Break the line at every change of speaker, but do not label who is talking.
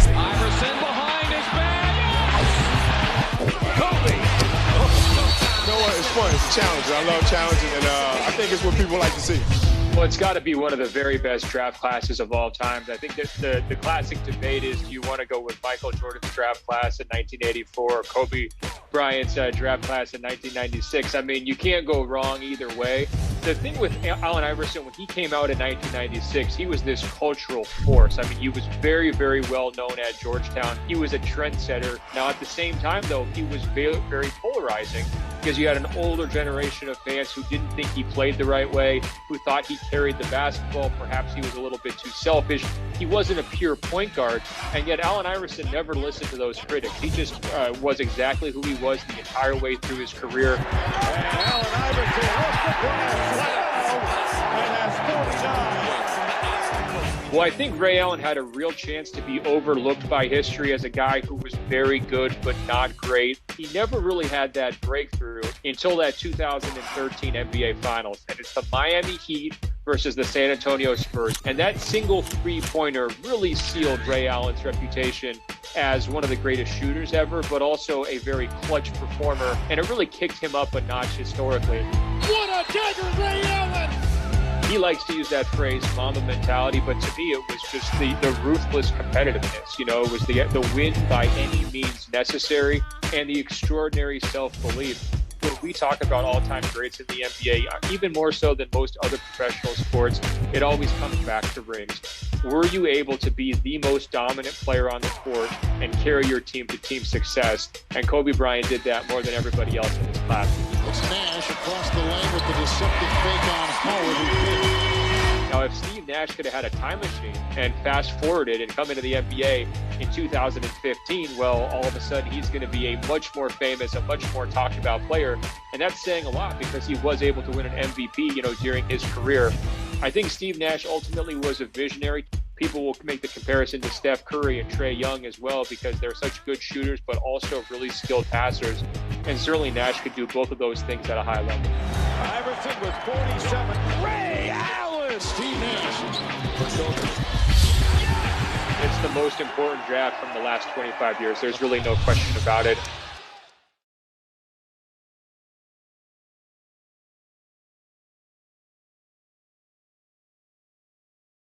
Iverson behind his back. Kobe.
You know what? It's fun. It's a challenge. I love challenging, and I think it's what people like to see.
Well, it's got to be one of the very best draft classes of all time. I think that the classic debate is, do you want to go with Michael Jordan's draft class in 1984 or Kobe Bryant's draft class in 1996? I mean, you can't go wrong either way. The thing with Allen Iverson, when he came out in 1996, he was this cultural force. I mean, he was very, very well known at Georgetown. He was a trendsetter. Now, at the same time, though, he was very, very polarizing because you had an older generation of fans who didn't think he played the right way, who thought he carried the basketball. Perhaps he was a little bit too selfish. He wasn't a pure point guard, and yet Allen Iverson never listened to those critics. He just was exactly who he was the entire way through his career.
And Allen Iverson off the glass. And has 49.
Well, I think Ray Allen had a real chance to be overlooked by history as a guy who was very good but not great. He never really had that breakthrough until that 2013 NBA Finals. And it's the Miami Heat versus the San Antonio Spurs. And that single three-pointer really sealed Ray Allen's reputation as one of the greatest shooters ever, but also a very clutch performer. And it really kicked him up a notch historically.
What a dagger, Ray Allen!
He likes to use that phrase, Mamba mentality, but to me, it was just the ruthless competitiveness. You know, it was the win by any means necessary and the extraordinary self-belief. When we talk about all-time greats in the NBA, even more so than most other professional sports, it always comes back to rings. Were you able to be the most dominant player on the court and carry your team to team success? And Kobe Bryant did that more than everybody else in his class.
It's Nash across the lane with the deceptive fake on Howard.
Now, if Steve Nash could have had a time machine and fast-forwarded and come into the NBA in 2015, well, all of a sudden he's going to be a much more famous, a much more talked-about player. And that's saying a lot because he was able to win an MVP, during his career. I think Steve Nash ultimately was a visionary. People will make the comparison to Steph Curry and Trae Young as well because they're such good shooters, but also really skilled passers. And certainly Nash could do both of those things at a high level.
Iverson with 47. Ray Allen!
Steve Nash.
It's the most important draft from the last 25 years. There's really no question about it.